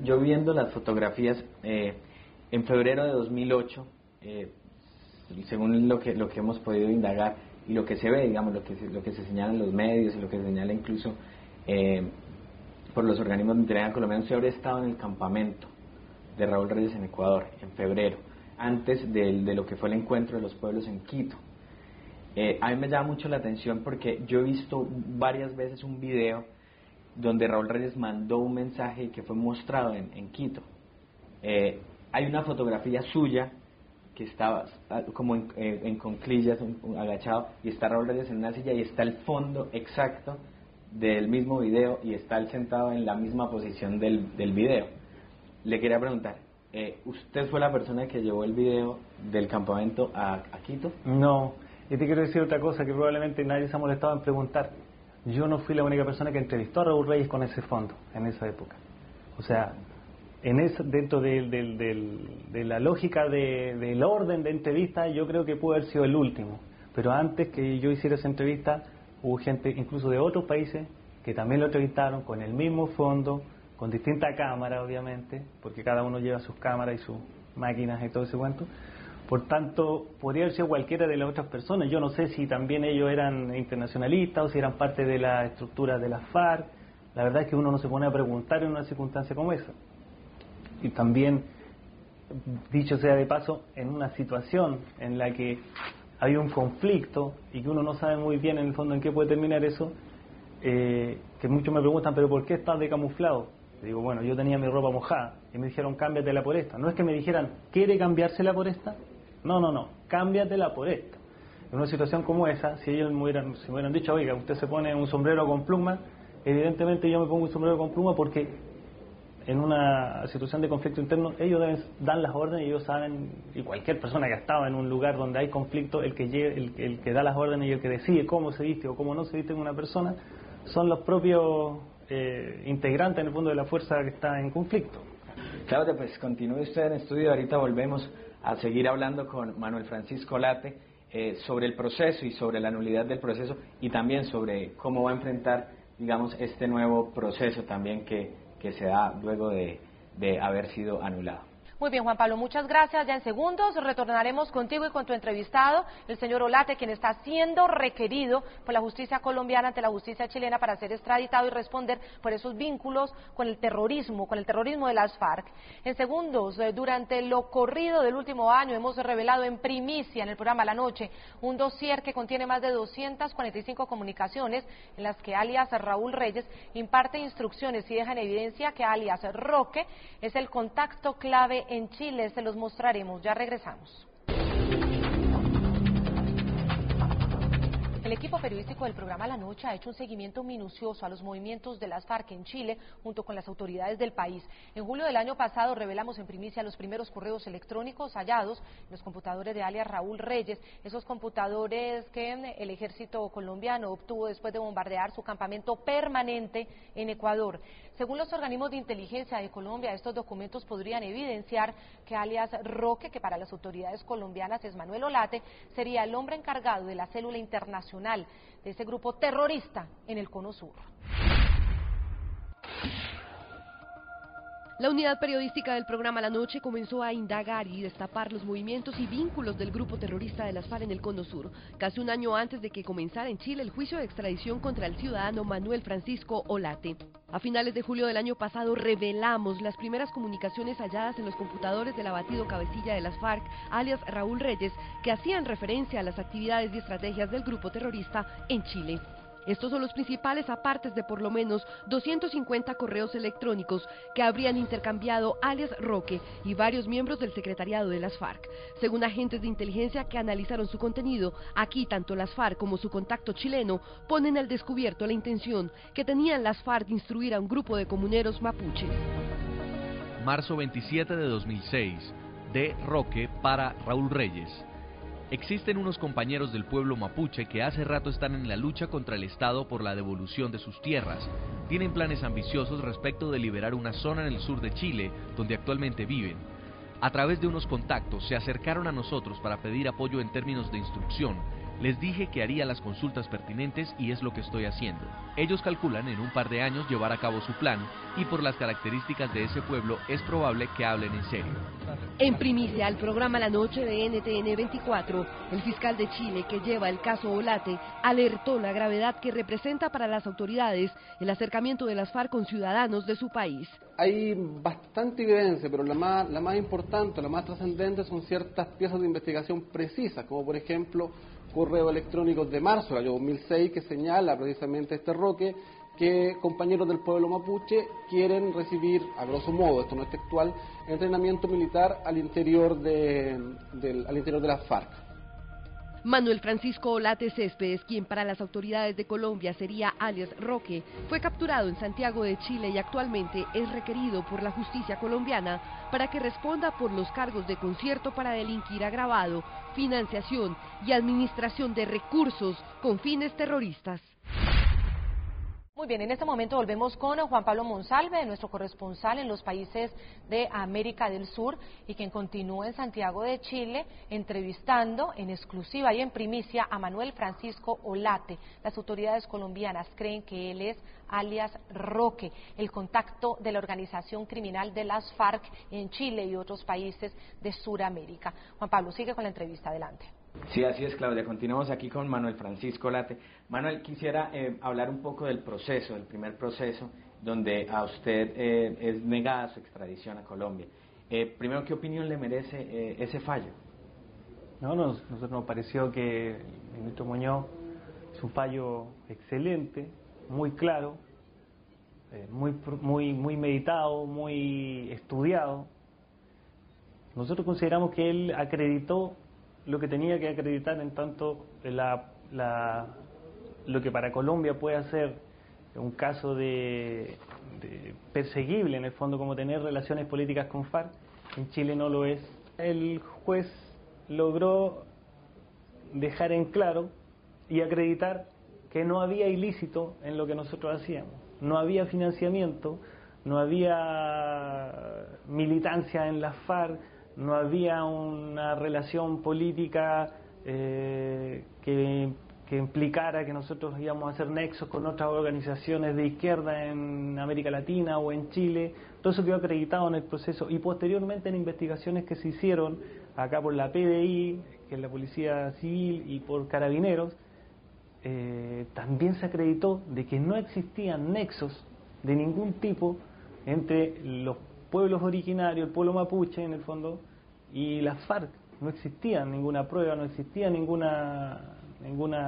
Yo viendo las fotografías, en febrero de 2008, según lo que hemos podido indagar y lo que se ve, digamos, lo que se señala en los medios y lo que se señala incluso por los organismos de inteligencia colombianos, se habría estado en el campamento de Raúl Reyes en Ecuador, en febrero, antes de lo que fue el encuentro de los pueblos en Quito. A mí me llama mucho la atención porque yo he visto varias veces un video donde Raúl Reyes mandó un mensaje que fue mostrado en Quito. Hay una fotografía suya que estaba como en cuclillas, agachado, y está Raúl Reyes en una silla y está el fondo exacto del mismo video y está él sentado en la misma posición del video. Le quería preguntar, ¿usted fue la persona que llevó el video del campamento a Quito? No, y te quiero decir otra cosa que probablemente nadie se ha molestado en preguntar. Yo no fui la única persona que entrevistó a Raúl Reyes con ese fondo en esa época. O sea, dentro de la lógica del orden de entrevista, yo creo que pudo haber sido el último. Pero antes que yo hiciera esa entrevista, hubo gente incluso de otros países que también lo entrevistaron con el mismo fondo, con distintas cámaras, obviamente, porque cada uno lleva sus cámaras y sus máquinas y todo ese cuento. Por tanto, podría haber sido cualquiera de las otras personas. Yo no sé si también ellos eran internacionalistas o si eran parte de la estructura de las FARC. La verdad es que uno no se pone a preguntar en una circunstancia como esa. Y también, dicho sea de paso, en una situación en la que hay un conflicto y que uno no sabe muy bien en el fondo en qué puede terminar eso, que muchos me preguntan, ¿pero por qué estás de camuflado? Digo, bueno, yo tenía mi ropa mojada y me dijeron, cámbiatela por esta. No es que me dijeran, ¿quiere cambiársela por esta? No, cámbiatela por esta. En una situación como esa, si ellos me hubieran dicho, oiga, usted se pone un sombrero con pluma, evidentemente yo me pongo un sombrero con pluma porque en una situación de conflicto interno ellos dan las órdenes y ellos saben, y cualquier persona que ha estado en un lugar donde hay conflicto, el que da las órdenes y el que decide cómo se viste o cómo no se viste una persona, son los propios integrantes en el fondo de la fuerza que está en conflicto. Claudia, pues continúe usted en estudio, ahorita volvemos a seguir hablando con Manuel Francisco Olate sobre el proceso y sobre la nulidad del proceso y también sobre cómo va a enfrentar, digamos, este nuevo proceso también que se da luego de haber sido anulado. Muy bien, Juan Pablo, muchas gracias. Ya en segundos retornaremos contigo y con tu entrevistado, el señor Olate, quien está siendo requerido por la justicia colombiana ante la justicia chilena para ser extraditado y responder por esos vínculos con el terrorismo de las FARC. En segundos, durante lo corrido del último año, hemos revelado en primicia en el programa La Noche un dossier que contiene más de 245 comunicaciones en las que alias Raúl Reyes imparte instrucciones y deja en evidencia que alias Roque es el contacto clave en Chile. Se los mostraremos, ya regresamos. El equipo periodístico del programa La Noche ha hecho un seguimiento minucioso a los movimientos de las FARC en Chile junto con las autoridades del país. En julio del año pasado revelamos en primicia los primeros correos electrónicos hallados en los computadores de alias Raúl Reyes, esos computadores que el ejército colombiano obtuvo después de bombardear su campamento permanente en Ecuador. Según los organismos de inteligencia de Colombia, estos documentos podrían evidenciar que alias Roque, que para las autoridades colombianas es Manuel Olate, sería el hombre encargado de la célula internacional de ese grupo terrorista en el Cono Sur. La unidad periodística del programa La Noche comenzó a indagar y destapar los movimientos y vínculos del grupo terrorista de las FARC en el Cono Sur, casi un año antes de que comenzara en Chile el juicio de extradición contra el ciudadano Manuel Francisco Olate. A finales de julio del año pasado revelamos las primeras comunicaciones halladas en los computadores del abatido cabecilla de las FARC, alias Raúl Reyes, que hacían referencia a las actividades y estrategias del grupo terrorista en Chile. Estos son los principales apartes de por lo menos 250 correos electrónicos que habrían intercambiado alias Roque y varios miembros del secretariado de las FARC. Según agentes de inteligencia que analizaron su contenido, aquí tanto las FARC como su contacto chileno ponen al descubierto la intención que tenían las FARC de instruir a un grupo de comuneros mapuches. Marzo 27 de 2006, de Roque para Raúl Reyes. Existen unos compañeros del pueblo mapuche que hace rato están en la lucha contra el Estado por la devolución de sus tierras. Tienen planes ambiciosos respecto de liberar una zona en el sur de Chile, donde actualmente viven. A través de unos contactos se acercaron a nosotros para pedir apoyo en términos de instrucción, Les dije que haría las consultas pertinentes y es lo que estoy haciendo. Ellos calculan en un par de años llevar a cabo su plan y por las características de ese pueblo es probable que hablen en serio. En primicia al programa La Noche de NTN 24, el fiscal de Chile que lleva el caso Olate alertó la gravedad que representa para las autoridades el acercamiento de las FARC con ciudadanos de su país. Hay bastante evidencia, pero la más importante, la más trascendente son ciertas piezas de investigación precisas, como por ejemplo correos electrónicos de marzo del año 2006 que señala precisamente este Roque que compañeros del pueblo mapuche quieren recibir, a grosso modo, esto no es textual, entrenamiento militar al interior de las FARC. Manuel Francisco Olate Céspedes, quien para las autoridades de Colombia sería alias Roque, fue capturado en Santiago de Chile y actualmente es requerido por la justicia colombiana para que responda por los cargos de concierto para delinquir agravado, financiación y administración de recursos con fines terroristas. Muy bien, en este momento volvemos con Juan Pablo Monsalve, nuestro corresponsal en los países de América del Sur y quien continúa en Santiago de Chile entrevistando en exclusiva y en primicia a Manuel Francisco Olate. Las autoridades colombianas creen que él es alias Roque, el contacto de la organización criminal de las FARC en Chile y otros países de Sudamérica. Juan Pablo, sigue con la entrevista, adelante. Sí, así es, Claudia. Continuamos aquí con Manuel Francisco Olate. Manuel, quisiera hablar un poco del proceso, del primer proceso, donde a usted es negada su extradición a Colombia. Primero, ¿qué opinión le merece ese fallo? Nosotros nos pareció que el ministro Muñoz es un fallo excelente, muy claro, muy meditado, muy estudiado. Nosotros consideramos que él acreditó lo que tenía que acreditar en tanto lo que para Colombia puede ser un caso de perseguible en el fondo, como tener relaciones políticas con FARC. En Chile no lo es. El juez logró dejar en claro y acreditar que no había ilícito en lo que nosotros hacíamos, no había financiamiento, no había militancia en las FARC, no había una relación política que implicara que nosotros íbamos a hacer nexos con otras organizaciones de izquierda en América Latina o en Chile. Todo eso quedó acreditado en el proceso y posteriormente en investigaciones que se hicieron acá por la PDI, que es la Policía Civil, y por Carabineros, también se acreditó de que no existían nexos de ningún tipo entre los pueblos originarios, el pueblo mapuche en el fondo, y las FARC. No existía ninguna prueba, no existía ninguna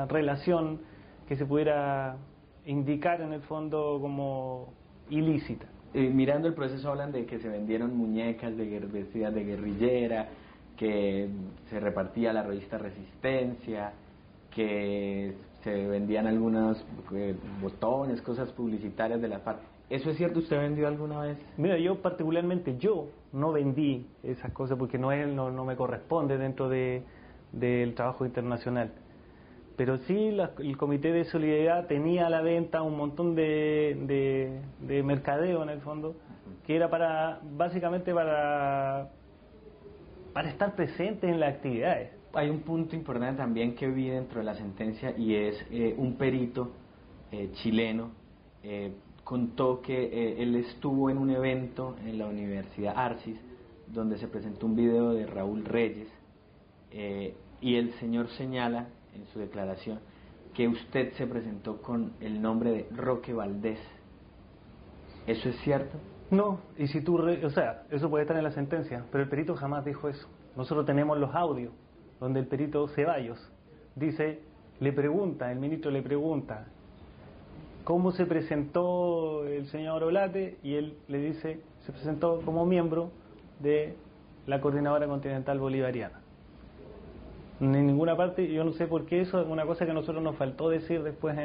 relación que se pudiera indicar en el fondo como ilícita. Mirando el proceso hablan de que se vendieron muñecas vestidas de guerrillera, que se repartía la revista Resistencia, que se vendían algunos botones, cosas publicitarias de la FARC. ¿Eso es cierto? ¿Usted vendió alguna vez? Mira, yo no vendí esas cosas porque no me corresponde dentro del trabajo internacional. Pero sí, el Comité de Solidaridad tenía a la venta un montón de mercadeo en el fondo, que era básicamente para estar presentes en las actividades. Hay un punto importante también que vi dentro de la sentencia y es un perito chileno contó que él estuvo en un evento en la Universidad Arcis donde se presentó un video de Raúl Reyes y el señor señala en su declaración que usted se presentó con el nombre de Roque Valdés. ¿Eso es cierto? No, y si eso puede estar en la sentencia, pero el perito jamás dijo eso. Nosotros tenemos los audios donde el perito Ceballos dice, el ministro le pregunta cómo se presentó el señor Olate y él le dice, se presentó como miembro de la Coordinadora Continental Bolivariana. En ninguna parte, yo no sé por qué, eso es una cosa que a nosotros nos faltó decir después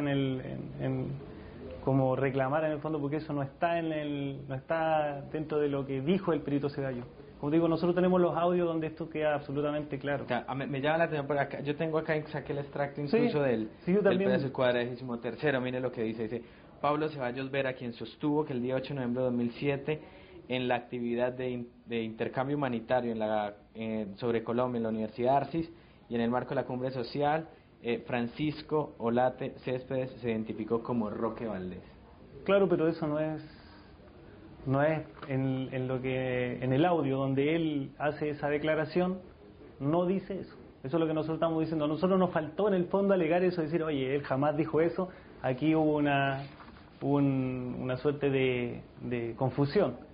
como reclamar en el fondo, porque eso no está dentro de lo que dijo el perito Ceballos. Como digo, nosotros tenemos los audios donde esto queda absolutamente claro. Me llama la atención por acá. Yo tengo acá, saqué el extracto incluso del pedazo 43º. Mire lo que dice. Pablo Ceballos Vera, quien sostuvo que el día 8 de noviembre de 2007, en la actividad de intercambio humanitario sobre Colombia en la Universidad Arcis y en el marco de la cumbre social, Francisco Olate Céspedes se identificó como Roque Valdés. Claro, pero eso no es en lo que en el audio donde él hace esa declaración, no dice eso. Eso es lo que nosotros estamos diciendo. A nosotros nos faltó en el fondo alegar eso, decir, oye, él jamás dijo eso. Aquí hubo una suerte de confusión.